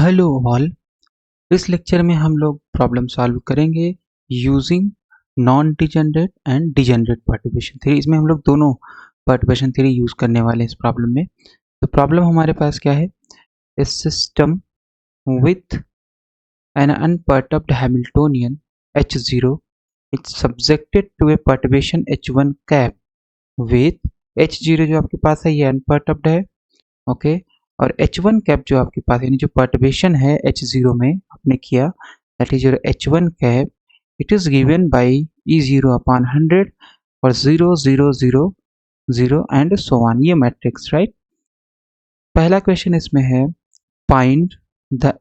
Hello all. इस lecture में हम लोग प्रॉब्लम सॉल्व करेंगे using non degenerate and degenerate perturbation theory. इसमें हम लोग दोनों पर्टर्बेशन थ्योरी यूज करने वाले हैं इस प्रॉब्लम में। तो प्रॉब्लम हमारे पास क्या है? A system with an unperturbed Hamiltonian H0 it's subjected to a perturbation H1 cap with H0 जो आपके पास है ये अनपर्टर्ब्ड है, ओके। और H1 कैप जो आपके पास यानी जो पर्टर्बेशन है H0 में आपने किया, that is your H1 cap, it is given by E0 upon 100 और 0 0 0 0 एंड सो ऑन, ये मैट्रिक्स, राइट। पहला क्वेश्चन इसमें है find the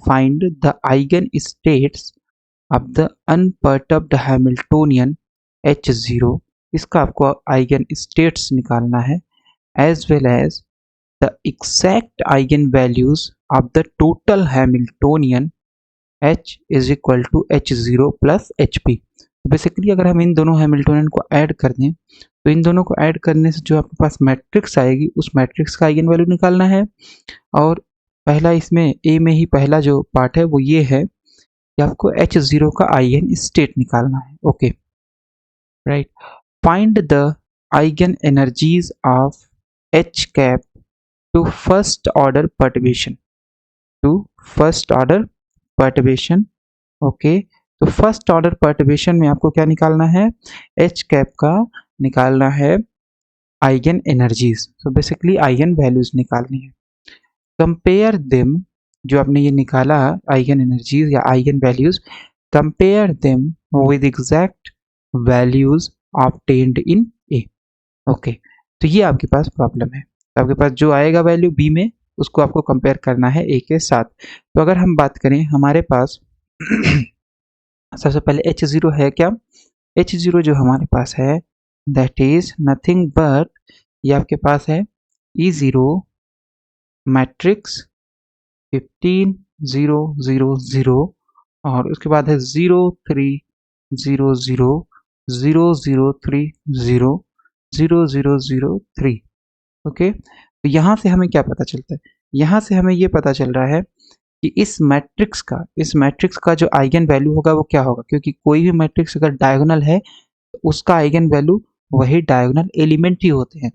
find the eigenstates of the unperturbed Hamiltonian H0। इसका आपको आइगन स्टेट्स निकालना है as well as the exact eigenvalues of the total Hamiltonian H is equal to H0 plus HP। Basically अगर हम इन दोनों Hamiltonian को add कर दें तो इन दोनों को ऐड करने से जो आपके पास मैट्रिक्स आएगी उस मैट्रिक्स का आइगन वैल्यू निकालना है। और पहला इसमें ए में ही पहला जो पार्ट है वो ये है कि आपको H0 का आइगन स्टेट निकालना है, okay, right. Find the eigen energies of H cap to first order perturbation, to first order perturbation, okay. तो फर्स्ट ऑर्डर पर्टर्बेशन में आपको क्या निकालना है? एच कैप का निकालना है eigen energies, so basically eigen values निकालनी है। कंपेयर देम, जो आपने ये निकाला आइगन एनर्जीज या eigen values, compare them with exact values obtained in A, okay. तो ये आपके पास प्रॉब्लम है। तो आपके पास जो आएगा वैल्यू बी में उसको आपको कंपेयर करना है ए के साथ। तो अगर हम बात करें हमारे पास सबसे पहले H0 है क्या? H0 जो हमारे पास है दैट इज नथिंग बट ये आपके पास है E0 मैट्रिक्स 15 0 0 0 और उसके बाद है 0 3 0 0 0 0 3 0 0 0 0 3, ओके। तो यहाँ से हमें क्या पता चलता है? यहाँ से हमें ये पता चल रहा है कि इस मैट्रिक्स का जो आइगन वैल्यू होगा वो क्या होगा, क्योंकि कोई भी मैट्रिक्स अगर डायगोनल है तो उसका आइगन वैल्यू वही डायगोनल एलिमेंट ही होते हैं।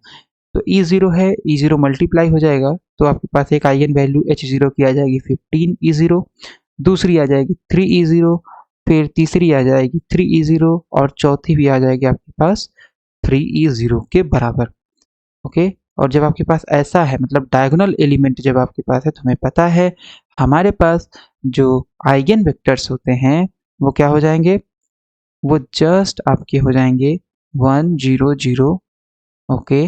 तो E0 है, E0 मल्टीप्लाई हो जाएगा तो आपके पास एक आइगन वैल्यू H0 की आ जाएगी 15 E0, दूसरी आ जाएगी 3 E0, फिर तीसरी आ जाएगी 3 E0 और चौथी भी आ जाएगी आपके पास 3 E0 के बराबर, ओके। और जब आपके पास ऐसा है मतलब डायगोनल एलिमेंट जब आपके पास है तो हमें पता है हमारे पास जो आइगन वेक्टर्स होते हैं वो क्या हो जाएंगे? वो जस्ट आपके हो जाएंगे 1 0 0, ओके।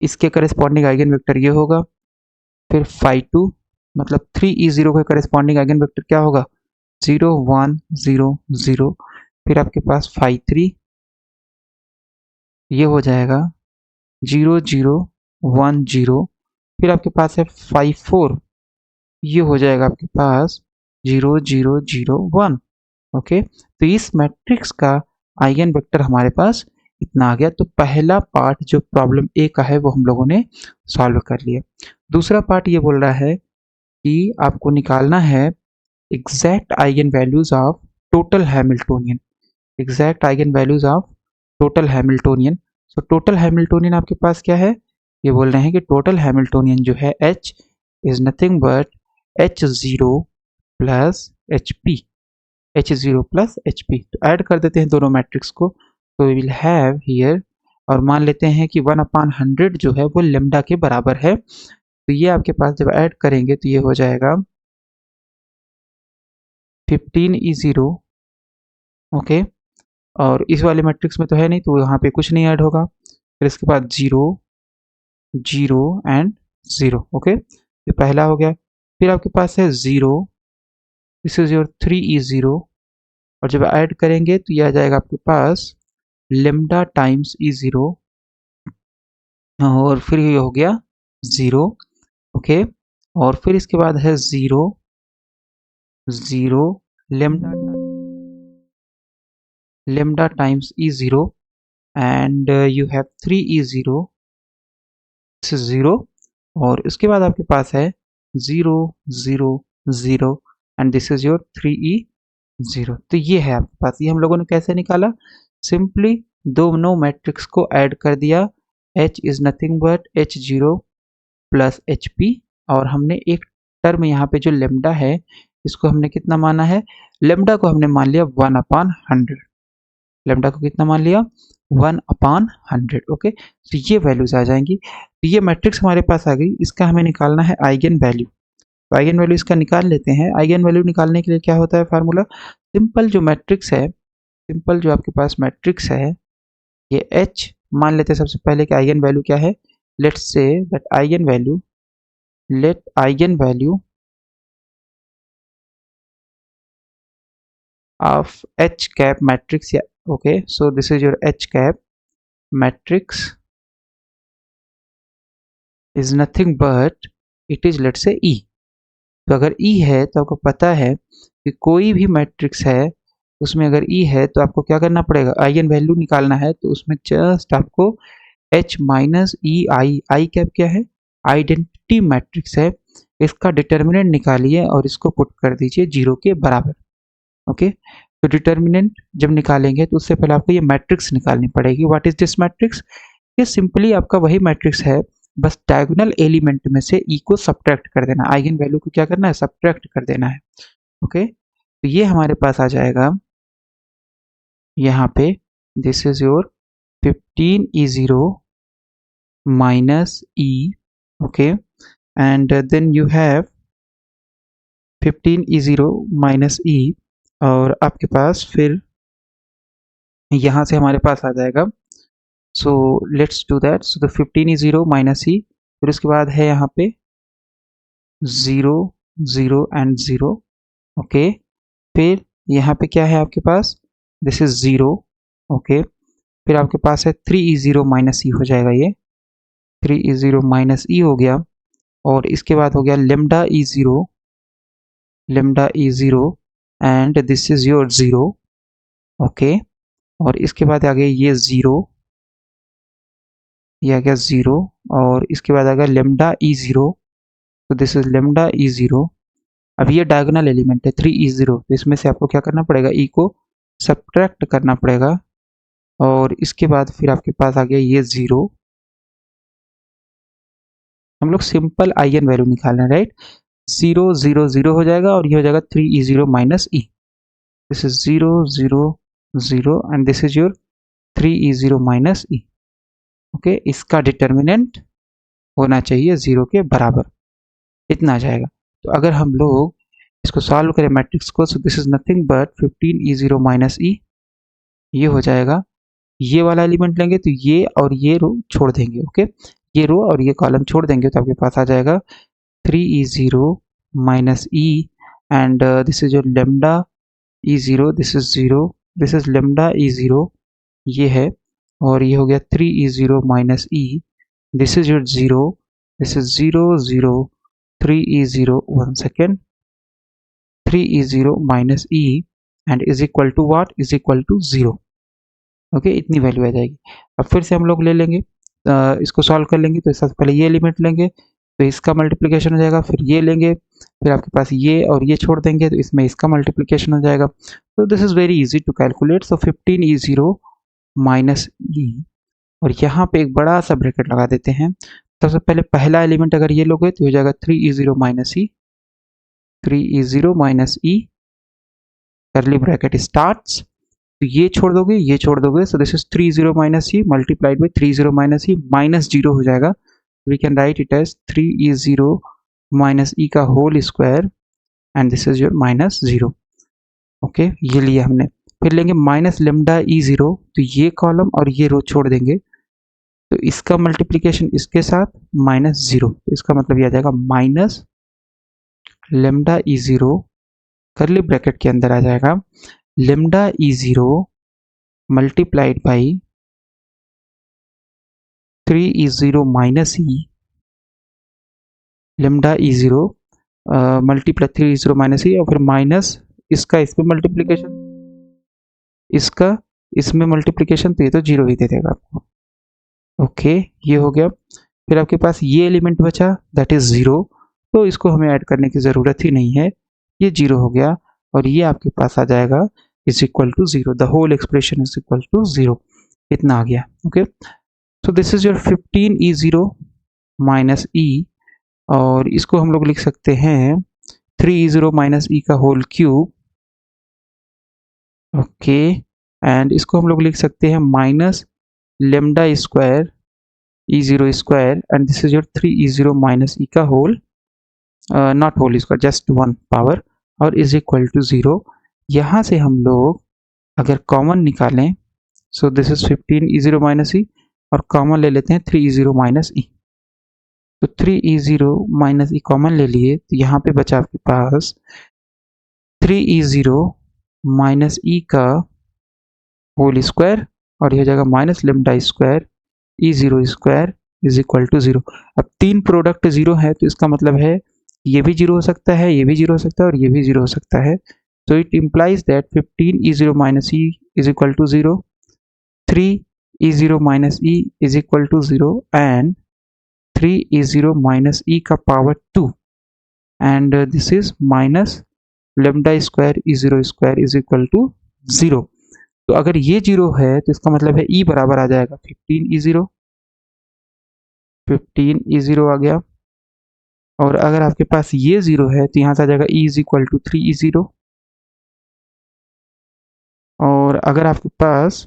इसके करेस्पॉन्डिंग आइगन वेक्टर ये होगा। फिर 5 2 मतलब 3 E0 के करेस्पॉन्डिंग आइगन वेक्टर क्या होगा? 0 1 0 0। फिर आपके पास 5 3 ये हो जाएगा 0 0 1 0। फिर आपके पास है 5 4 ये हो जाएगा आपके पास 0 0 0 1, ओके। तो इस मैट्रिक्स का आइगन वेक्टर हमारे पास इतना आ गया। तो पहला पार्ट जो प्रॉब्लम ए का है वो हम लोगों ने सॉल्व कर लिया। दूसरा पार्ट ये बोल रहा है कि आपको निकालना है exact eigen values of total Hamiltonian, exact eigen values of total Hamiltonian. So total Hamiltonian आपके पास क्या है? ये बोल रहे हैं कि टोटल हैमिल्टोनियन जो है H is nothing but H0 plus HP, H0 plus HP। तो ऐड कर देते हैं दोनों मैट्रिक्स को, तो वी विल हैव हियर, और मान लेते हैं कि 1/100 जो है वो लेमडा के बराबर है। तो ये आपके पास जब ऐड करेंगे तो ये हो जाएगा 15 E0, ओके। और इस वाले मैट्रिक्स में तो है नहीं तो यहाँ पे कुछ नहीं ऐड होगा। फिर इसके बाद 0 0 एंड 0, ओके। ये पहला हो गया। फिर आपके पास है 0, दिस इज योर 3 E0, और जब ऐड करेंगे तो ये आ जाएगा आपके पास लेमडा टाइम्स E0, और फिर ये हो गया 0, ओके। और फिर इसके बाद है 0 0 lambda times E0 and you have 3 E0, 0, और इसके बाद आपके पास है 0 0 0 and this is your 3e 0। तो ये है आपके पास। ये हम लोगों ने कैसे निकाला? सिंपली दोनों मैट्रिक्स को ऐड कर दिया। h is nothing but h0 plus hp, और हमने एक टर्म यहाँ पे जो लेमडा है इसको हमने कितना माना है? लेमडा को हमने मान लिया 1/100। लेमडा को कितना मान लिया? 1/100। ओके, तो ये वैल्यूज आ जाएंगी। तो ये मैट्रिक्स हमारे पास आ गई। इसका हमें निकालना है आइगन वैल्यू। तो आइगन वैल्यू इसका निकाल लेते हैं। आइगन वैल्यू निकालने के लिए क्या होता है फार्मूला? सिंपल जो मैट्रिक्स है, सिंपल जो आपके पास मैट्रिक्स है, ये H मान लेते हैं सबसे पहले कि आइगन वैल्यू क्या है। Let's say that eigenvalue, let eigenvalue of H cap matrix, yeah, okay, so this is your H cap matrix is nothing but it is let's say E। तो अगर E है तो आपको पता है कि कोई भी मैट्रिक्स है उसमें अगर E है तो आपको क्या करना पड़ेगा? आइगन वैल्यू निकालना है, तो उसमें जस्ट आपको H माइनस ई आई, आई कैप क्या है? आइडेंटिटी मैट्रिक्स है। इसका डिटर्मिनेंट निकालिए और इसको पुट कर दीजिए 0 के बराबर। ओके, तो डिटर्मिनेंट जब निकालेंगे तो उससे पहले आपको ये मैट्रिक्स निकालनी पड़ेगी। What is this matrix? ये सिंपली आपका वही मैट्रिक्स है, बस डायगोनल एलिमेंट में से ई को सब्ट्रैक्ट कर देना, आइगन वैल्यू को क्या करना है? सब्ट्रैक्ट कर देना है। ओके, तो ये हमारे पास आ जाएगा यहाँ पे, this is your 15e0 minus e, okay, and then you have 15e0 minus e, और आपके पास फिर यहाँ से हमारे पास आ जाएगा, so let's do that. So the 15e0 minus E, फिर उसके बाद है यहाँ पे 0 0 एंड 0। ओके, फिर यहाँ पे क्या है आपके पास? This is 0। ओके, फिर आपके पास है 3e0 माइनस ई हो जाएगा, ये 3e0 माइनस ई हो गया, और इसके बाद हो गया lambda e0, lambda e0 and this is your 0। Okay, और इसके बाद आ गया ये 0, ये आ गया 0, और इसके बाद आ गया लेमडा e0, तो दिस इज लेमडा e0। अब ये डायगोनल एलिमेंट है 3e0, तो इसमें से आपको क्या करना पड़ेगा? e को सब्ट्रैक्ट करना पड़ेगा, और इसके बाद फिर आपके पास आ गया ये 0। हम लोग सिंपल आइगन वैल्यू निकाल रहे हैं, राइट? 0 0 0 हो जाएगा, और ये हो जाएगा 3e0 minus E. This is 0 0 0 and this is your 3e0 minus E. Okay, इसका डिटर्मिनेंट होना चाहिए 0 के बराबर, इतना आ जाएगा। तो अगर हम लोग इसको सॉल्व करें मैट्रिक्स को, so this is nothing but 15e0 minus E, ये हो जाएगा। ये वाला एलिमेंट लेंगे तो ये और ये रो छोड़ देंगे। ओके, ये रो और ये कॉलम छोड़ देंगे, तो आपके पास आ जाएगा 3e0 minus E, and this is your lambda e0, this is 0, this is lambda e0, ये है, और ये हो गया 3e0 minus E, this is your 0, this is 0 0 3e0, 1 second, 3e0 minus E and is equal to what? Is equal to 0। Okay, इतनी वैल्यू आ जाएगी। अब फिर से हम लोग ले लेंगे, इसको सॉल्व कर लेंगे, तो सबसे पहले ये एलिमेंट लेंगे तो इसका मल्टीप्लिकेशन हो जाएगा, फिर ये लेंगे, फिर आपके पास ये और ये छोड़ देंगे तो इसमें इसका मल्टीप्लिकेशन हो जाएगा। तो this is very easy to calculate. So 15e0 minus E, और यहाँ पे एक बड़ा सा ब्रैकेट लगा देते हैं। सबसे पहले पहला एलिमेंट अगर ये लोगे तो हो जाएगा 3e0 माइनस ई, 3e0 माइनस ई, करली ब्रैकेट स्टार्ट्स, तो ये छोड़ दोगे, ये छोड़ दोगे, so this is 30 minus E multiplied by 30 minus E, minus 0 हो जाएगा। We can write it as 3e0 minus E का whole square, and this is your minus 0। Okay, ये लिया हमने। फिर लेंगे माइनस लेमडा e0, तो ये कॉलम और ये रो छोड़ देंगे, तो इसका मल्टीप्लिकेशन इसके साथ माइनस 0, तो इसका मतलब ये आ जाएगा माइनस लेमडा e0, करली ब्रैकेट के अंदर आ जाएगा lambda e0 multiplied by 3e0 minus E, lambda e0 multiply 3e0 minus E, और फिर माइनस इसका इसमें मल्टीप्लिकेशन, इसका इसमें मल्टीप्लिकेशन, तो ये तो 0 ही दे देगा आपको। ओके, ये हो गया। फिर आपके पास ये एलिमेंट बचा, दैट इज 0, तो इसको हमें ऐड करने की ज़रूरत ही नहीं है, ये 0 हो गया और ये आपके पास आ जाएगा is equal to 0, the whole expression is equal to 0, इतना आ गया। Okay, so this is your 15E0 minus E, और इसको हम लोग लिख सकते हैं 3E0 माइनस ई का होल क्यूब। ओके, एंड इसको हम लोग लिख सकते हैं minus lambda square E0 square, and this is your 3E0 minus E का whole, not whole square, just one power, और इज इक्वल टू 0। यहाँ से हम लोग अगर कॉमन निकालें, so this is 15E0 minus E, और कॉमन ले लेते हैं 3E0 माइनस ई, तो 3E0 माइनस ई कॉमन ले लिए, तो यहाँ पे बचा आपके पास 3E0 माइनस ई का होल स्क्वायर, और यह हो जाएगा minus lambda square E0 square is equal to 0। अब तीन प्रोडक्ट 0 है, तो इसका मतलब है ये भी 0 हो सकता है, ये भी 0 हो सकता है, और ये भी 0 हो सकता है। So it implies that 15E0 minus E is equal to 0, 3E0 minus E is equal to 0, and 3E0 minus E का power 2, and this is minus lambda square E0 square is equal to 0। तो अगर ये 0 है तो इसका मतलब है E बराबर आ जाएगा 15E0, 15E0 आ गया, और अगर आपके पास ये 0 है तो यहाँ से आ जाएगा E is equal to 3E0, और अगर आपके पास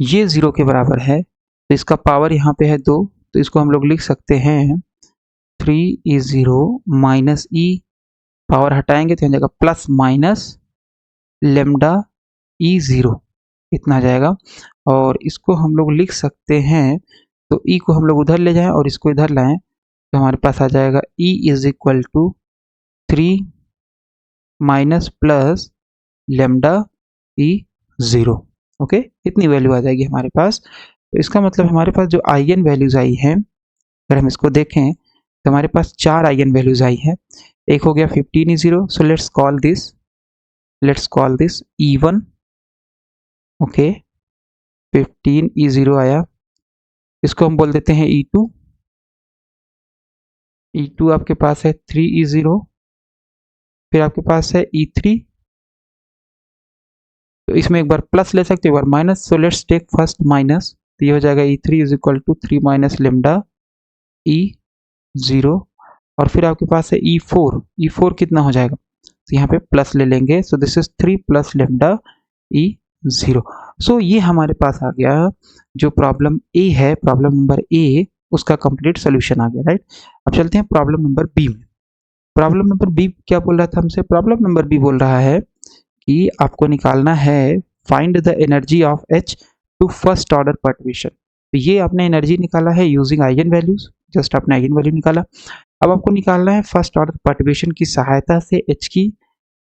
ये 0 के बराबर है तो इसका पावर यहाँ पे है 2, तो इसको हम लोग लिख सकते हैं 3E0 माइनस ई, पावर हटाएंगे तो हो जाएगा प्लस माइनस लेमडा E0, इतना आ जाएगा। और इसको हम लोग लिख सकते हैं, तो E को हम लोग उधर ले जाएं और इसको इधर लाएं, तो हमारे पास आ जाएगा E is equal to 3 minus plus lambda E0। Okay, इतनी वैल्यू आ जाएगी हमारे पास। तो इसका मतलब हमारे पास जो आईएन वैल्यूज आई हैं, अगर हम इसको देखें तो हमारे पास 4 आईएन वैल्यूज आई हैं। एक हो गया 15E0, so let's call this E1। Okay, 15E0 आया, इसको हम बोल देते हैं E2। E2 आपके पास है 3E0, फिर आपके पास है E3, तो इसमें एक बार प्लस ले सकते हो, एक बार minus, so let's take first minus, तो ये हो जाएगा E3 is equal to 3 minus lambda E0, और फिर आपके पास है E4 कितना हो जाएगा, तो यहाँ पे प्लस ले लेंगे, सो this is 3 plus lambda E0। सो ये हमारे पास आ गया जो प्रॉब्लम ए है, प्रॉब्लम नंबर ए, उसका कंप्लीट सोल्यूशन आ गया, राइट। अब चलते हैं प्रॉब्लम नंबर बी में। प्रॉब्लम नंबर बी क्या बोल रहा था हमसे, प्रॉब्लम नंबर बी बोल रहा है कि आपको निकालना है find the energy of H to first order perturbation. तो ये आपने एनर्जी निकाला है यूजिंग आइगन वैल्यूज, जस्ट आपने आइगन वैल्यू निकाला। अब आपको निकालना है फर्स्ट ऑर्डर पर्टर्बेशन की सहायता से H की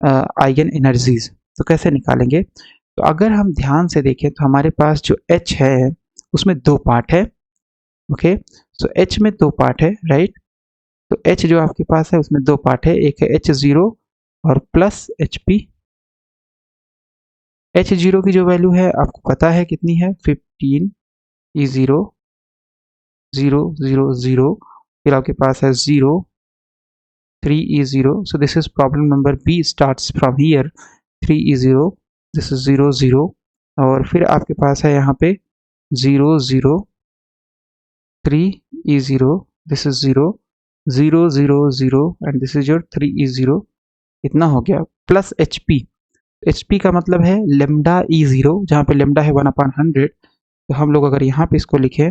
आइगन एनर्जीज। तो कैसे निकालेंगे, तो अगर हम ध्यान से देखें तो हमारे पास जो H है उसमें दो पार्ट है। ओके, सो H में दो पार्ट है, राइट। तो H जो आपके पास है उसमें दो पार्ट है, एक है H0 और प्लस HP। H0 की जो वैल्यू है आपको पता है कितनी है, 15E0 0 0 0, फिर आपके पास है 0 3E0। so this is problem number B starts from here 3E0, this is 0 0, और फिर आपके पास है यहाँ पे 0 0 3E0, this is 0 0 0 0, and this is your 3E0, इतना हो गया, प्लस HP का मतलब है लेमडा E0, जहाँ पे लेमडा है 1/100, तो हम लोग अगर यहाँ पे इसको लिखे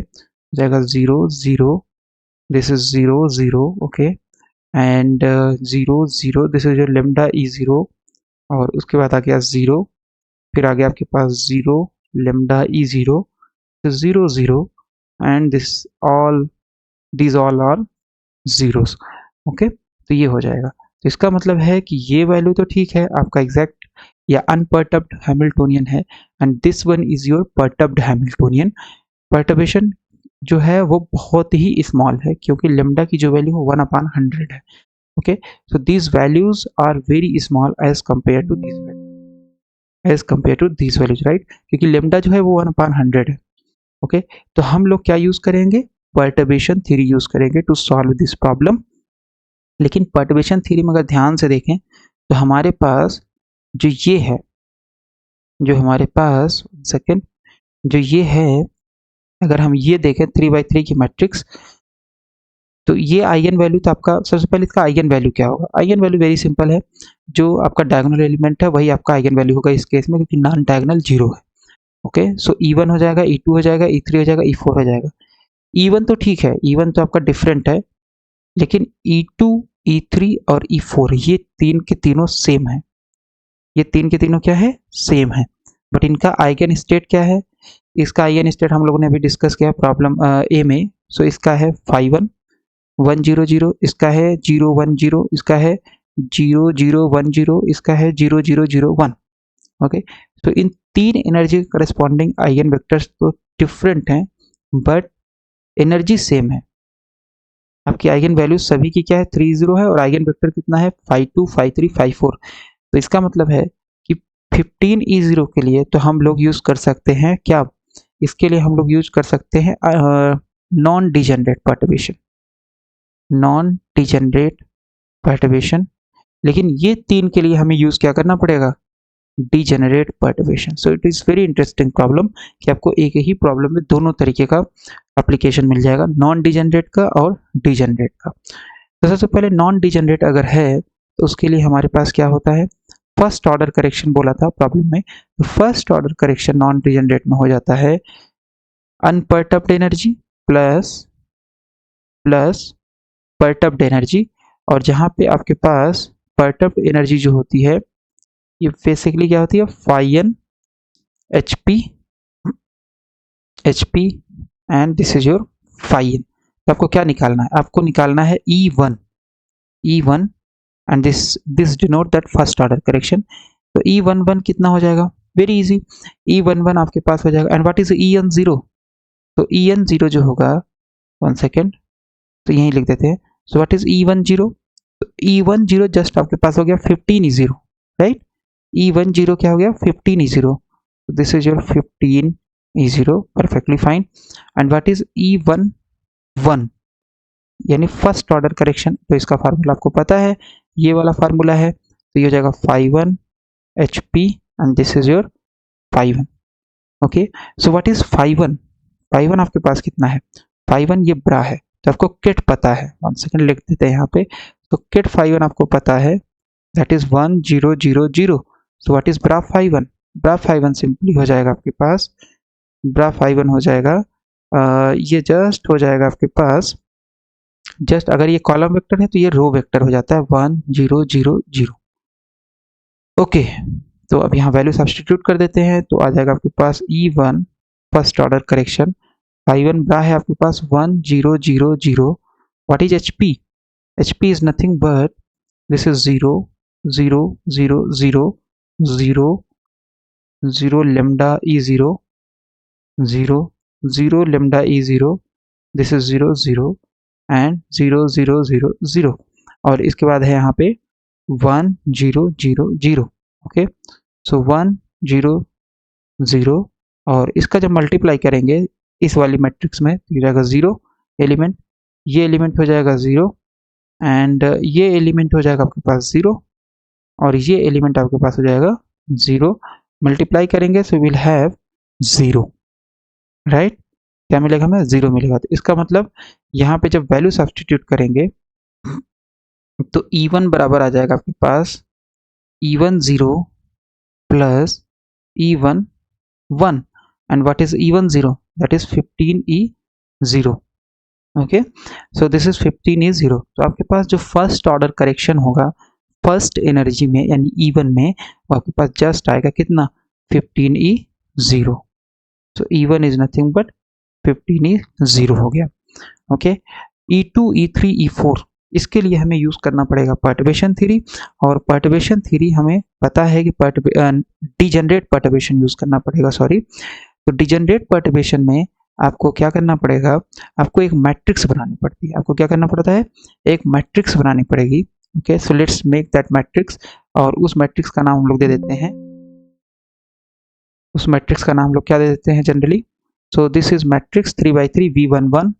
जाएगा 0 0, this is 0 0, okay, and 0 0, this is your lambda E0, और उसके बाद आ गया 0, फिर आ गया आपके पास 0 lambda E0, 0 0, and these all are zeros। Okay, तो ये हो जाएगा। तो इसका मतलब है कि ये वैल्यू तो ठीक है, आपका एग्जैक्ट या अनपर्टर्ब्ड हैमिल्टोनियन है, and this one is your perturbed Hamiltonian. Perturbation जो है वो बहुत ही स्मॉल है, क्योंकि लेमडा की जो वैल्यू है 1/100 है। Okay, so these values are very small as compare to these values, right, क्योंकि लेमडा जो है वो 1/100 है। ओके, तो हम लोग क्या यूज करेंगे, पर्टर्बेशन थ्योरी यूज करेंगे टू सॉल्व दिस प्रॉब्लम। लेकिन पर्टर्बेशन थ्योरी में अगर ध्यान से देखें तो हमारे पास जो ये है, जो हमारे पास सेकेंड जो ये है, अगर हम ये देखें 3/3 की मैट्रिक्स, तो ये आइगन वैल्यू, तो आपका सबसे पहले इसका आइगन वैल्यू क्या होगा? आइगन वैल्यू वेरी सिंपल है, जो आपका डायगोनल एलिमेंट है वही आपका आइगन वैल्यू होगा इस केस में, क्योंकि नॉन डायगोनल 0 है। ओके, सो E1 हो जाएगा, E2 हो जाएगा, E3 हो जाएगा, E4 हो जाएगा। E1 तो ठीक है, E1 तो आपका डिफरेंट है, लेकिन E2, E3 और E4 ये तीन के तीनों सेम है। ये तीन के तीनों क्या है? सेम है। बट इनका आइगन स्टेट क्या है? इसका आइगन स्टेट हम लोगों ने अभी डिस्कस किया प्रॉब्लम ए में। सो इसका है 5 1 0 0, इसका है 0 1 0, इसका है 0 0 1 0, इसका है 0 0 0 1। ओके, तो इन तीन एनर्जी के करस्पॉन्डिंग आइगन वेक्टर्स तो डिफरेंट हैं, बट एनर्जी सेम है। आपकी आइगन वैल्यू सभी की क्या है? 3 0 है, और आइगन वेक्टर कितना है? 5 2 5 3 5 4। तो इसका मतलब है कि 15E0 के लिए तो हम लोग यूज कर सकते हैं क्या? इसके लिए हम लोग यूज कर सकते हैं non degenerate perturbation, non degenerate perturbation. लेकिन ये तीन के लिए हमें यूज क्या करना पड़ेगा? Degenerate perturbation. So it is very interesting problem कि आपको एक ही प्रॉब्लम में दोनों तरीके का एप्लीकेशन मिल जाएगा, नॉन डिजेनरेट का और डिजेनरेट का। तो सबसे पहले नॉन डिजेनरेट अगर है तो उसके लिए हमारे पास क्या होता है? फर्स्ट ऑर्डर करेक्शन बोला था प्रॉब्लम में, तो first order correction non degenerate में हो जाता है unperturbed energy plus perturbed energy. और जहाँ पे आपके पास पर्टर्ब्ड एनर्जी जो होती है, ये बेसिकली क्या होती है? phi n hp and this is your phi n। तो आपको क्या निकालना है? आपको निकालना है E1 and this denote that first order correction. तो E11 कितना हो जाएगा? वेरी इजी, E11 आपके पास हो जाएगा। And what is En0? तो En0 जो होगा, 1 सेकेंड, तो यहीं लिख देते हैं। सो व्हाट इज E10? तो E10 जस्ट आपके पास हो गया 15E0, राइट? E10 क्या हो गया? 15E0। so this is your 15E0, perfectly fine। and what is E11 यानी फर्स्ट ऑर्डर करेक्शन? तो इसका फार्मूला आपको पता है, ये वाला फार्मूला है, तो ये हो जाएगा phi 1 hp and this is your phi 1। Okay, so what is phi 1? phi 1 आपके पास कितना है? phi 1 ये ब्रा है, तो आपको किट पता है, 1 सेकेंड लिख देते हैं यहाँ पे। तो किट phi 1 आपको पता है, that is 1 0 0 0। So what is bra phi 1? Bra phi 1 simply हो जाएगा आपके पास, ब्रा phi 1 हो जाएगा ये जस्ट हो जाएगा आपके पास, जस्ट अगर ये कॉलम वेक्टर है तो ये रो वेक्टर हो जाता है 1 0 0 0। ओके, तो अब यहाँ वैल्यू सब्स्टिट्यूट कर देते हैं, तो आ जाएगा आपके पास E1 first order correction, phi 1 ब्रा है आपके पास 1 0 0 0। What is HP? HP is nothing but this is 0 0 0 0 0 0 lambda E0 0 0 lambda E0, this is 0 0 and 0 0 0 0। और इसके बाद है यहाँ पे 1 0 0 0। ओके, सो 1 0 0, और इसका जब मल्टीप्लाई करेंगे इस वाली मैट्रिक्स में तो हो जाएगा 0 एलिमेंट, ये एलिमेंट हो जाएगा 0, एंड ये एलिमेंट हो जाएगा आपके पास 0, और ये एलिमेंट आपके पास हो जाएगा 0। मल्टीप्लाई करेंगे सो विल हैव 0, राइट? क्या मिलेगा हमें? 0 मिलेगा। तो इसका मतलब यहाँ पे जब वैल्यू सब्स्टिट्यूट करेंगे तो E1 बराबर आ जाएगा आपके पास E10 plus E11, and what is E10? That is 15E0। Okay, so this is 15E0। तो आपके पास जो फर्स्ट ऑर्डर करेक्शन होगा फर्स्ट एनर्जी में यानी E1 में, वो आपके पास जस्ट आएगा कितना? 15E0। So E1 is nothing but 15E0 हो गया। ओके, E2 E3 E4 इसके लिए हमें यूज करना पड़ेगा पर्टर्बेशन थ्योरी, और पर्टर्बेशन थ्योरी हमें पता है कि डिजेनरेट पर्टर्बेशन यूज करना पड़ेगा, सॉरी। तो डिजेनरेट पर्टर्बेशन में आपको क्या करना पड़ेगा? आपको एक मैट्रिक्स बनानी पड़ती है। आपको क्या करना पड़ता है? एक मैट्रिक्स बनानी पड़ेगी। Okay, so let's make that matrix, और उस मैट्रिक्स का नाम हम लोग दे देते हैं, उस मैट्रिक्स का नाम हम लोग क्या दे देते हैं generally? So this is matrix 3/3 V11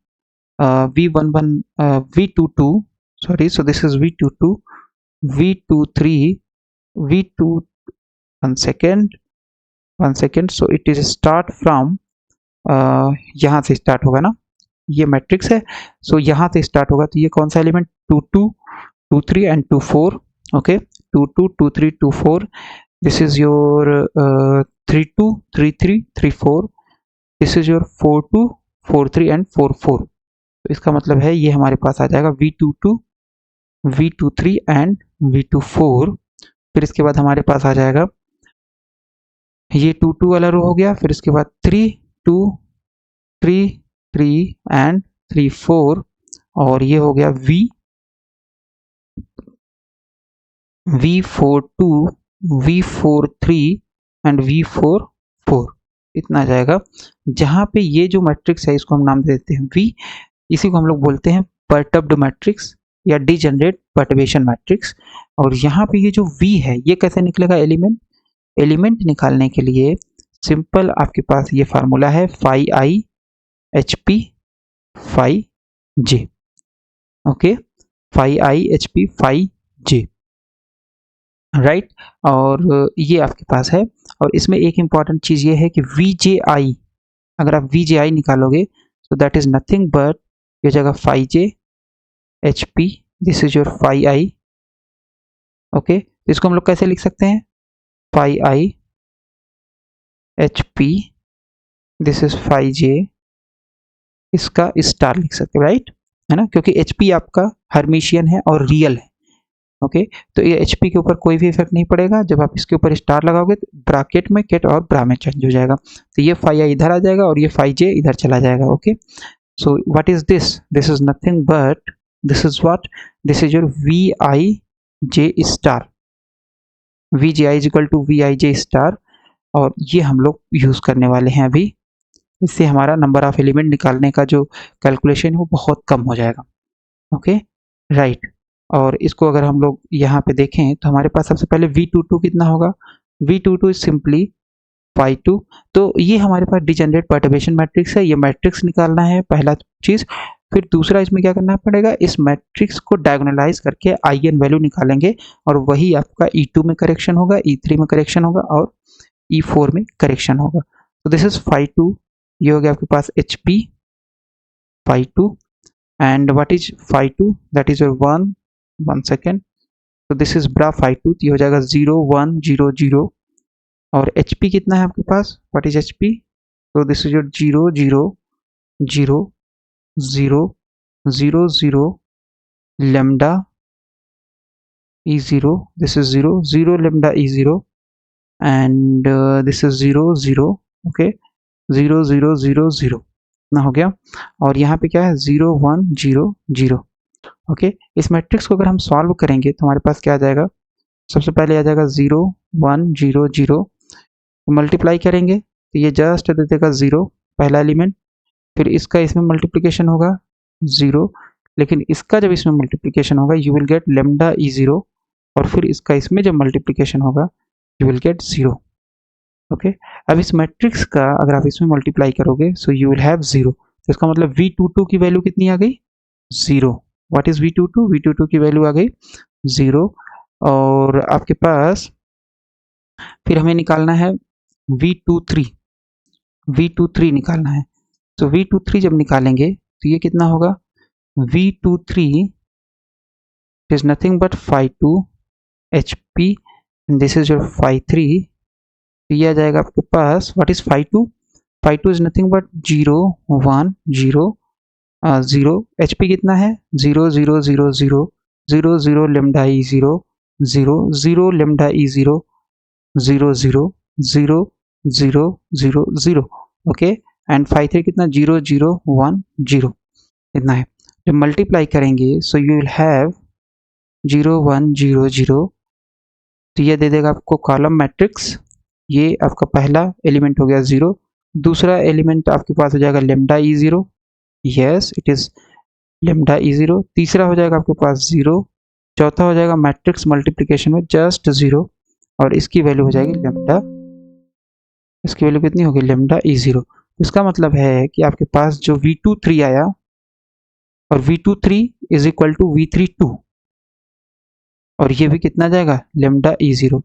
V11 V22, sorry, so this is V22, V23, V2, one second, so it is start from यहाँ से स्टार्ट होगा ना, ये मैट्रिक्स है, सो यहाँ से स्टार्ट होगा, तो ये कौन सा element 22, 23 and 24, okay, 22, 23, 24, this is your 32, 33, 34, this is your 42, 43 and 44, तो इसका मतलब है ये हमारे पास आ जाएगा V22, V23 एंड V24, फिर इसके बाद हमारे पास आ जाएगा ये 22 वाला रो हो गया, फिर इसके बाद 3, 2, 3, 3 एंड 3, 4, और ये हो गया V42, V43 एंड V44, इतना आ जाएगा। जहाँ पे ये जो मैट्रिक्स है इसको हम नाम दे देते हैं V, इसी को हम लोग बोलते हैं परटर्ब्ड मैट्रिक्स या डिजेनरेट पर्टर्बेशन मैट्रिक्स। और यहाँ पे ये जो V है ये कैसे निकलेगा एलिमेंट निकालने के लिए सिंपल आपके पास ये फार्मूला है phi I HP phi J, okay, phi I HP phi J, right, और ये आपके पास है। और इसमें एक इम्पॉर्टेंट चीज़ ये है कि VJI, अगर आप VJI निकालोगे तो दैट इज नथिंग बट ये जगह phi J HP, this is your phi I, okay, इसको हम लोग कैसे लिख सकते हैं, phi I HP, this is phi J, इसका स्टार लिख सकते हैं, राइट, है ना, क्योंकि HP आपका हर्मिशियन है और रियल है, ओके, तो ये HP के ऊपर कोई भी इफेक्ट नहीं पड़ेगा, जब आप इसके ऊपर स्टार लगाओगे तो ब्रैकेट में केट और ब्रा में चेंज हो जाएगा, तो ये phi I इधर आ जाएगा और ये phi J इधर चला जाएगा, okay. So what is this is nothing but this is what, this is your VIJ star, VJI is equal to VIJ star, और ये हम लोग यूज करने वाले हैं अभी, इससे हमारा नंबर ऑफ एलिमेंट निकालने का जो कैलकुलेशन है वो बहुत कम हो जाएगा, ओके, राइट। और इसको अगर हम लोग यहाँ पे देखें तो हमारे पास सबसे पहले V22 कितना होगा, V22 इज सिंपली phi 2, तो ये हमारे पास डिजेनरेट पर्टर्बेशन मैट्रिक्स है, ये मैट्रिक्स निकालना है पहला चीज। फिर दूसरा इसमें क्या करना पड़ेगा, इस मैट्रिक्स को डायगोनलाइज करके आईगन वैल्यू निकालेंगे, और वही आपका E2 में करेक्शन होगा, E3 में करेक्शन होगा और E4 में करेक्शन होगा। तो दिस इज phi 2, ये हो गया आपके पास HP phi 2, and what is phi 2, that is your 1 second, so this is bra phi 2, तो ये हो जाएगा 0 1 0 0, और HP कितना है आपके पास, what is HP, so this is your 0 0 0 0 0 0 lambda E0, this is 0 0 lambda E0, and this is 0 0, okay, 0 0 0 0 ना हो गया, और यहाँ पे क्या है 0 1 0 0, ओके। इस मैट्रिक्स को अगर हम सॉल्व करेंगे तो हमारे पास क्या आ जाएगा, सबसे पहले आ जाएगा 0 1 0 0, मल्टीप्लाई करेंगे तो ये जस्ट दे देगा 0 पहला एलिमेंट, फिर इसका इसमें मल्टीप्लिकेशन होगा 0, लेकिन इसका जब इसमें मल्टीप्लिकेशन होगा you will get lambda E0, और फिर इसका इसमें जब मल्टीप्लिकेशन होगा यू विल गेट 0, ओके। अब इस मैट्रिक्स का अगर आप इसमें मल्टीप्लाई करोगे सो यू विल हैव 0, तो इसका मतलब V22 की वैल्यू कितनी आ गई, 0, व्हाट इज V22, V22 की वैल्यू आ गई 0, और आपके पास फिर हमें निकालना है V23, V23 निकालना है, तो V23 जब निकालेंगे तो ये कितना होगा, V23 is nothing but phi 2 HP, and this is your phi 3, तो ये आ जाएगा आपके पास what is phi 2, phi 2 is nothing but 0 1 0 0, HP कितना है 0 0 0 0 0 0 lambda E0 0 0 lambda E0 0 0 0 0 0 0, okay, and phi 3 कितना 0 0 1 0, इतना है। जब मल्टीप्लाई करेंगे सो यू विल हैव 0 1 0 0, तो ये दे देगा आपको कॉलम मैट्रिक्स, ये आपका पहला एलिमेंट हो गया 0, दूसरा एलिमेंट आपके पास हो जाएगा lambda E0, yes it is lambda E0, तीसरा हो जाएगा आपके पास 0, चौथा हो जाएगा मैट्रिक्स मल्टीप्लिकेशन में जस्ट 0, और इसकी वैल्यू हो जाएगी लेमडा, इसकी वैल्यू कितनी होगी लेमडा E0। इसका मतलब है कि आपके पास जो V23 आया और V23 is equal to V32, और ये भी कितना जाएगा लेमडा ई जीरो।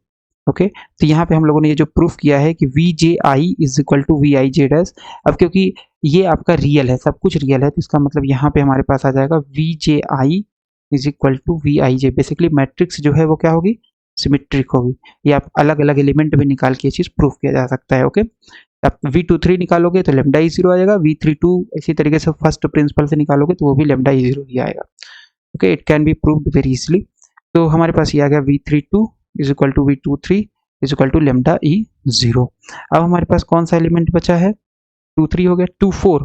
ओके, तो यहाँ पे हम लोगों ने ये जो प्रूफ किया है कि V J I is equal to V I J dash. अब क्योंकि ये आपका रियल है, सब कुछ रियल है, तो इसका मतलब यहाँ पे हमारे पास आ जाएगा V J I is equal to V I J. Basically matrix जो है वो क्या होगी, सिमेट्रिक होगी। ये आप अलग अलग एलिमेंट में निकाल के ये चीज़ प्रूफ किया जा सकता है। ओके, आप V23 निकालोगे तो लेमडा ई जीरो आ जाएगा, V32 इसी तरीके से फर्स्ट प्रिंसिपल से निकालोगे तो वो भी लेमडा ई जीरो ही आएगा। Okay, it can be proved very easily. तो हमारे पास ये आ गया V32 is equal to V23 is equal to lambda E zero. अब हमारे पास कौन सा एलिमेंट बचा है, 23 हो गया। 24,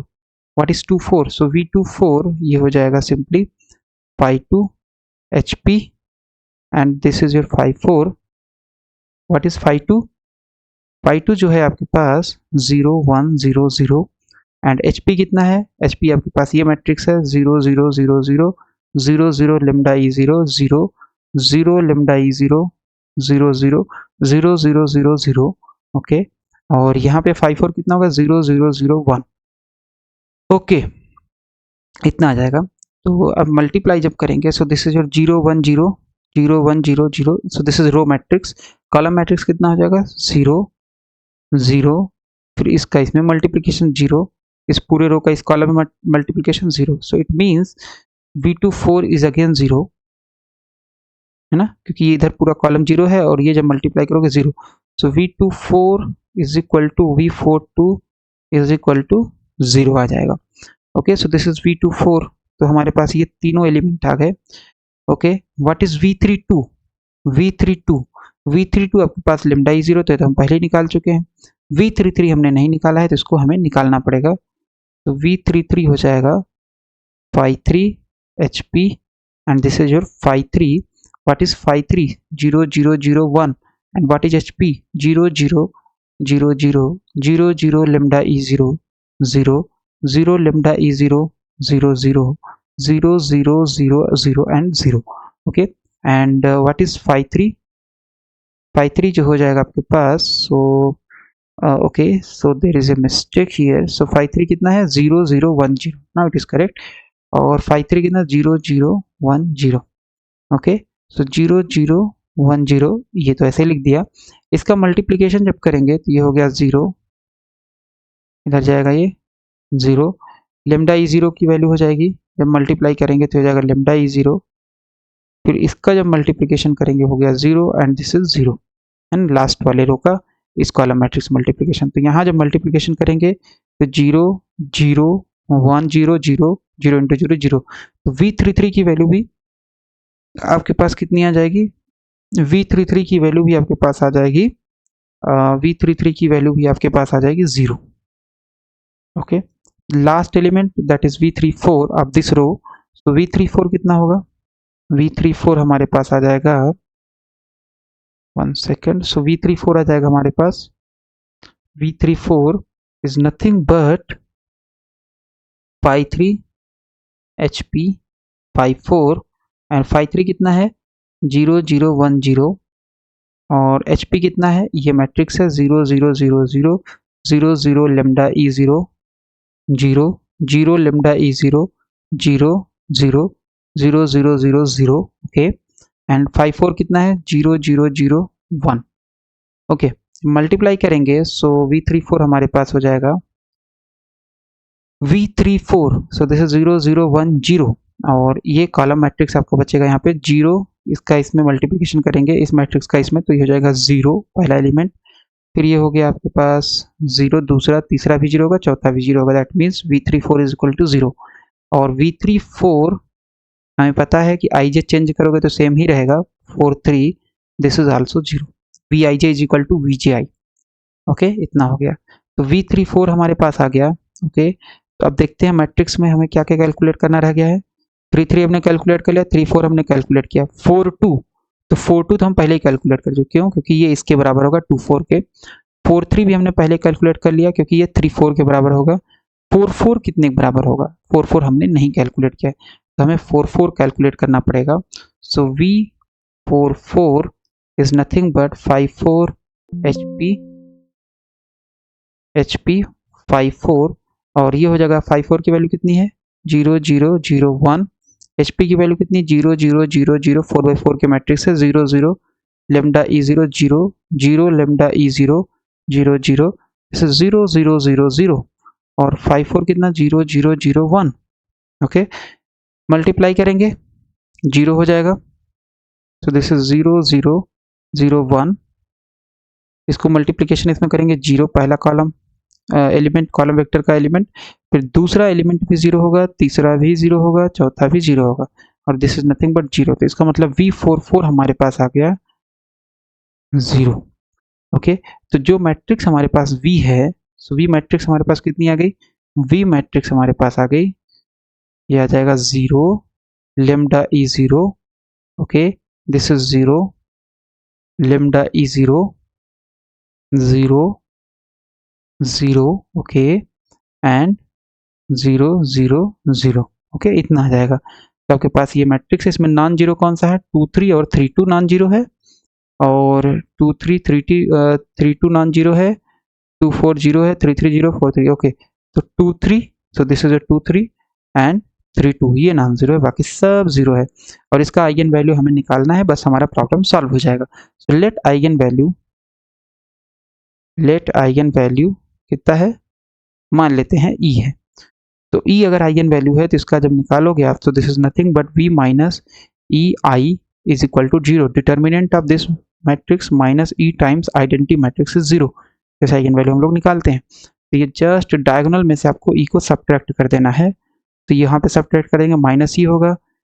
व्हाट इज 24? सो V24 ये हो जाएगा simply 52 HP and this is your 54। What is 52? 52 जो है आपके पास 0 1 0 0 एंड HP कितना है, HP आपके पास ये मैट्रिक्स है 0 0 0 0 0 0 lambda E zero 0 0 lambda E zero 0 0 0 0 0 0। Okay, और यहाँ पे 54 कितना होगा 0 0 0 1। ओके, इतना आ जाएगा। तो अब मल्टीप्लाई जब करेंगे, so this is your 0 1 0 0 1 0 0। So this is row matrix. Column matrix कितना हो जाएगा 0 0, फिर इसका इसमें मल्टीप्लिकेशन 0, इस पूरे रो का इस कॉलम में multiplication 0। So it means V24 is again 0, है ना, क्योंकि ये इधर पूरा कॉलम 0 है और ये जब मल्टीप्लाई करोगे 0। So V24 is equal to V42 is equal to 0 आ जाएगा। Okay, so this is V24। तो हमारे पास ये तीनों एलिमेंट आ गए। Okay, what is V32? V32 आपके पास लेमडा ई जीरो तो हम पहले ही निकाल चुके हैं। V33 हमने नहीं निकाला है तो इसको हमें निकालना पड़ेगा। तो V33 हो जाएगा 53 HP and this is your 53. What is 53? 0 0 0 1 and what is HP? 0 0 0 0 0 0 lambda e 0 0 0 lambda e 0 0 0 0 0 0 0 and 0. Okay, and what is 53? 53 जो हो जाएगा आपके पास, so okay, so there is a mistake here. So 53 कितना है 0 0 1 0. Now it is correct. और 53 कितना 0 0 1 0। Okay, सो 0 0 1 0 ये तो ऐसे लिख दिया। इसका मल्टीप्लिकेशन जब करेंगे तो ये हो गया 0, इधर जाएगा ये 0, लेमडा ई जीरो की वैल्यू हो जाएगी, जब मल्टीप्लाई करेंगे तो हो जाएगा लेमडा ई जीरो, फिर इसका जब मल्टीप्लिकेशन करेंगे हो गया 0 and this is 0 and last वाले रो का इस कॉलम मैट्रिक्स मल्टीप्लिकेशन। तो यहाँ जब मल्टीप्लिकेशन करेंगे तो 0 0 1 0 0 0 इंटू 0 0। तो V33 की वैल्यू भी आपके पास कितनी आ जाएगी, V33 की वैल्यू भी आपके पास आ जाएगी, V33 की वैल्यू भी आपके पास आ जाएगी 0। Okay, last element that is V34 of this row. तो V34 कितना होगा, V34 हमारे पास आ जाएगा 1 सेकेंड। सो V34 आ जाएगा हमारे पास, V34 is nothing but 53 HP 54 and 53 कितना है 0 0 1 0 और HP कितना है, ये मैट्रिक्स है 0 0 0 0 0 0 lambda E 0 0 0 lambda E 0 0 0 0 0 0 0। Okay, and 54 कितना है 0 0 0 1। ओके, मल्टीप्लाई करेंगे सो V34 हमारे पास हो जाएगा V34, सो दिस इज 0 0 1 0 और ये कॉलम मैट्रिक्स आपको बचेगा यहाँ पे 0, इसका इसमें मल्टीप्लिकेशन करेंगे इस मैट्रिक्स का इसमें तो ये हो जाएगा 0 पहला एलिमेंट, फिर ये हो गया आपके पास 0 दूसरा, तीसरा भी 0 होगा, चौथा भी 0 होगा, that means V34 is equal to 0। और V34 हमें पता है कि आई जे चेंज करोगे तो सेम ही रहेगा 43, this is also 0, V I J is equal to V J I. Okay, इतना हो गया, तो V34 हमारे पास आ गया। ओके, तो अब देखते हैं मैट्रिक्स में हमें क्या क्या कैलकुलेट करना रह गया है। 3 हमने कैलकुलेट कर लिया, 3 हमने कैलकुलेट किया, 4 तो 4 तो हम पहले ही कैलकुलेट कर चुके, क्यों, क्योंकि ये इसके बराबर होगा 24 के। 4 भी हमने पहले कैलकुलेट कर लिया क्योंकि ये 3 के बराबर होगा। 4 कितने के बराबर होगा, 4 हमने नहीं कैलकुलेट किया, तो हमें 4 कैलकुलेट करना पड़ेगा। सो V44 is nothing but 54 HP 54 और ये हो जाएगा 54 की वैल्यू कितनी है 0 0 0 1। HP की वैल्यू कितनी 0 0 0 0 4/4 के मैट्रिक्स है 0 0 लेमडा ई 0 0 0 लेमडा ई 0 0 0 0 0 0 0 और 5 4 कितना 0 0 0 1। ओके, मल्टीप्लाई करेंगे 0 हो जाएगा, तो दिस इज 0 0 0 1। इसको मल्टीप्लिकेशन इसमें करेंगे 0 पहला कॉलम एलिमेंट, कॉलम वेक्टर का एलिमेंट, फिर दूसरा एलिमेंट भी 0 होगा, तीसरा भी 0 होगा, चौथा भी 0 होगा और दिस इज नथिंग बट 0। तो इसका मतलब V44 हमारे पास आ गया 0। ओके, तो जो मैट्रिक्स हमारे पास V है, सो V मैट्रिक्स हमारे पास कितनी आ गई, V मैट्रिक्स हमारे पास आ गई, ये आ जाएगा 0 lambda E 0। Okay, this is 0 lambda E 0 0 0 okay and 0 0 0। Okay, इतना आ जाएगा। तो आपके पास ये मैट्रिक्स है, इसमें नॉन जीरो कौन सा है 2 3 और 3 2 नॉन जीरो है, और 2 3 3 3 2 नॉन जीरो है, 2 4 0 है, 3 3 0 4 3। ओके, तो 2 3, सो दिस इज अ 2 3 एंड 3 2, ये नॉन जीरो है, बाकी सब जीरो है और इसका आइगन वैल्यू हमें निकालना है, बस हमारा प्रॉब्लम सॉल्व हो जाएगा। सो लेट आइगन वैल्यू कितना है, मान लेते हैं ई है। तो ई अगर आइगन वैल्यू है तो इसका जब निकालोगे आप, तो this is nothing but V minus E I is equal to 0। Determinant of this matrix minus E times identity matrix is 0। जैसे आइगन वैल्यू हम लोग निकालते हैं, तो ये जस्ट डायगोनल में से आपको ई को सब्ट्रैक्ट कर देना है। तो यहाँ पे सब्ट्रैक्ट करेंगे माइनस ई होगा,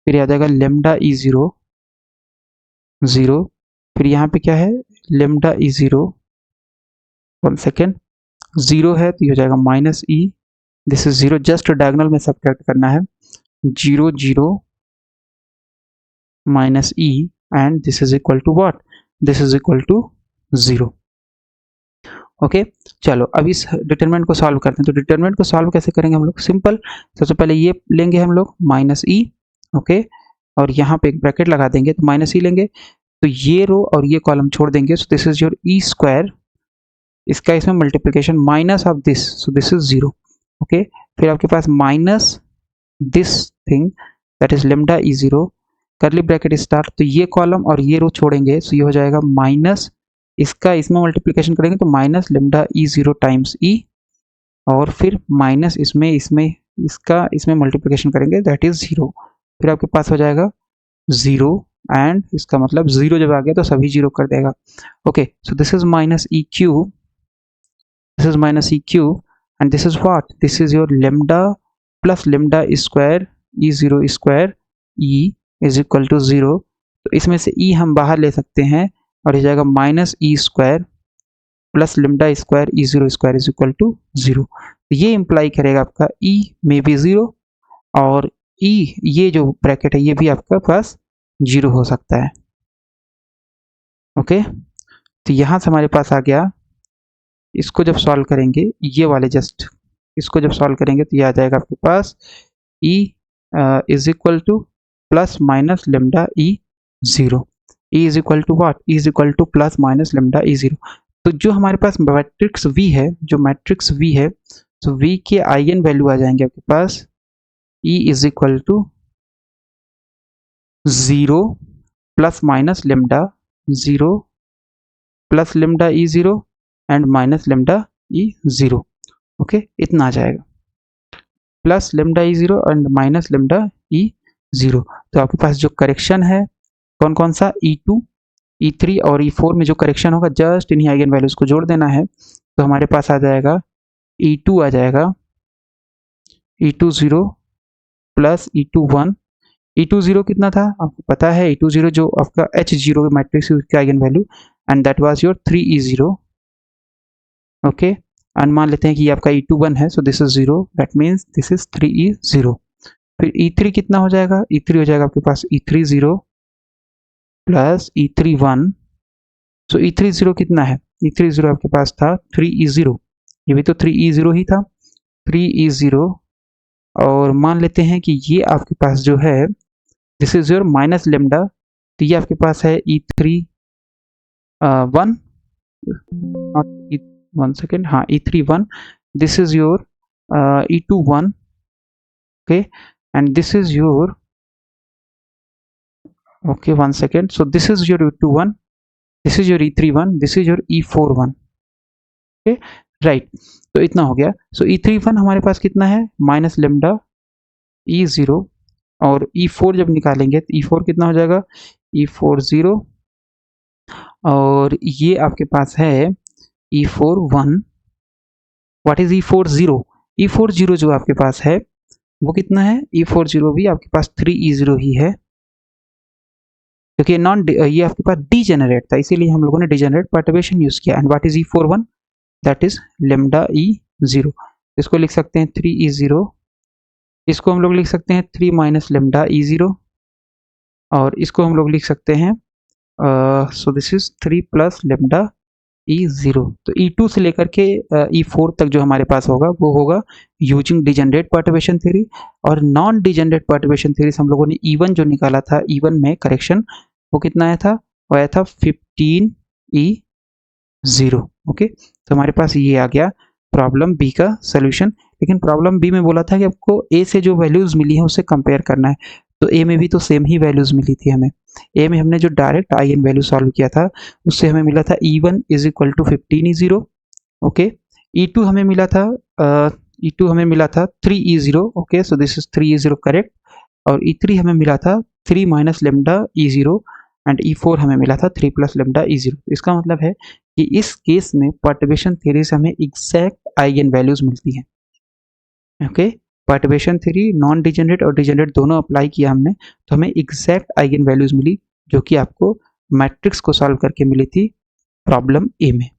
फिर आ जाएगा लेमडा ई 0 0, फिर यहाँ पे क्या है लेमडा ई 0, 1 सेकेंड, 0 है तो ये हो जाएगा minus E, this is 0, just diagonal में सब्ट्रैक्ट करना है 0 0 minus E and this is equal to what, this is equal to 0। Okay, चलो अब इस डिटरमिनेंट को सॉल्व करते हैं। तो डिटरमिनेंट को सॉल्व कैसे करेंगे हम लोग, सिंपल, सबसे पहले ये लेंगे हम लोग माइनस ई, ओके, और यहाँ पे एक ब्रैकेट लगा देंगे, तो माइनस ई लेंगे, तो ये रो और ये कॉलम छोड़ देंगे, so this is your E square, इसका इसमें multiplication minus of this, so this is 0। Okay, फिर आपके पास minus this thing that is lambda E 0, curly bracket start, तो ये कॉलम और ये रो छोड़ेंगे, सो ये हो जाएगा माइनस, इसका इसमें मल्टीप्लिकेशन करेंगे तो माइनस लेमडा ई 0 टाइम्स ई, और फिर माइनस इसमें इसका इसमें मल्टीप्लिकेशन करेंगे दैट इज 0। फिर आपके पास हो जाएगा 0 एंड इसका मतलब 0 जब आ गया तो सभी 0 कर देगा। Okay, so this is minus E cube, this is minus e cube and this is what, this is your lambda plus lambda square e0 square e is equal to 0। तो इसमें से e हम बाहर ले सकते हैं और हो जाएगा minus E square plus lambda square e0 square is equal to 0। तो ये इंप्लाई करेगा आपका e में भी 0 और e ये जो ब्रैकेट है ये भी आपका पास 0 हो सकता है। ओके, तो यहाँ से हमारे पास आ गया, इसको जब सॉल्व करेंगे ये वाले जस्ट इसको जब सॉल्व करेंगे तो ये आ जाएगा आपके पास e is equal to plus minus lambda E 0, e is equal to what, e is equal to plus minus lambda E 0। तो जो हमारे पास मैट्रिक्स v है, जो मैट्रिक्स v है, तो v के आइगन वैल्यू आ जाएंगे आपके पास e is equal to 0 plus minus lambda 0 plus lambda E 0 and minus lambda E 0। Okay, इतना आ जाएगा, plus lambda E 0 and minus lambda E 0। तो आपके पास जो करेक्शन है कौन कौन सा, E2 E3 और E4 में जो करेक्शन होगा जस्ट इन्हीं आइगन वैल्यूज को जोड़ देना है। तो हमारे पास आ जाएगा E2 आ जाएगा E2 0 प्लस E2 1, E2 0 कितना था आपको पता है, E2 0 जो आपका H0 मैट्रिक्स का eigen value and that was your 3E0। Okay, and मान लेते हैं कि ये आपका E2 1 है, सो this is 0, that means this is 3E0। फिर E3 कितना हो जाएगा, E3 हो जाएगा आपके पास E3 0 प्लस E3 1, सो E3 0 कितना है, E3 0 आपके पास था 3E0, ये भी तो 3E0 ही था, 3E0, और मान लेते हैं कि ये आपके पास जो है this is your minus lambda, तो ये आपके पास है E3 1, नॉट 1 सेकेंड, हाँ E3 1, this is your E2 1 okay, and this is your, okay, 1 second, so this is your E21, this is your E31, this is your E41, okay, right. तो इतना हो गया। सो E31 हमारे पास कितना है, minus lambda E0, और E4 जब निकालेंगे तो E4 कितना हो जाएगा, E40, और ये आपके पास है E41। What is E40? E40 जो आपके पास है वो कितना है, E40 भी आपके पास 3E0 ही है, क्योंकि ये आपके पास डीजेनरेट था, इसीलिए हम लोगों ने डीजेनरेट पर्टर्बेशन यूज किया। And what is E41? That is lambda E0। इसको लिख सकते हैं 3E0, इसको हम लोग लिख सकते हैं 3 माइनस लेमडा E0, और इसको हम लोग लिख सकते हैं सो this is 3 plus lambda E0। तो E2 से लेकर के E4 तक जो हमारे पास होगा वो होगा यूजिंग डिजेनरेट पर्टर्बेशन थ्योरी। और नॉन डिजेनरेट पर्टर्बेशन थ्योरी हम लोगों ने E1 जो निकाला था, E1 में करेक्शन वो कितना आया था, वो आया था 15E0। ओके, तो हमारे पास ये आ गया प्रॉब्लम बी का सोल्यूशन। लेकिन प्रॉब्लम बी में बोला था कि आपको ए से जो वैल्यूज मिली है उससे कंपेयर करना है, तो ए में भी तो सेम ही वैल्यूज मिली थी हमें। ए में हमने जो direct eigen value solve किया था उससे हमें मिला था E1 is equal to 15E0। Okay, E2 हमें मिला था E2 हमें मिला था 3E0। Okay, so this is 3E0 correct. और E3 हमें मिला था 3 minus lambda E0, and E4 हमें मिला था 3 प्लस लेमडा E0। इसका मतलब है कि इस केस में पर्टर्बेशन थ्योरी से हमें एग्जैक्ट आइगन वैल्यूज मिलती हैं। Okay, perturbation theory non degenerate और डिजेनरेट दोनों अप्लाई किया हमने, तो हमें एग्जैक्ट आइगन वैल्यूज मिली, जो कि आपको मैट्रिक्स को सॉल्व करके मिली थी प्रॉब्लम ए में।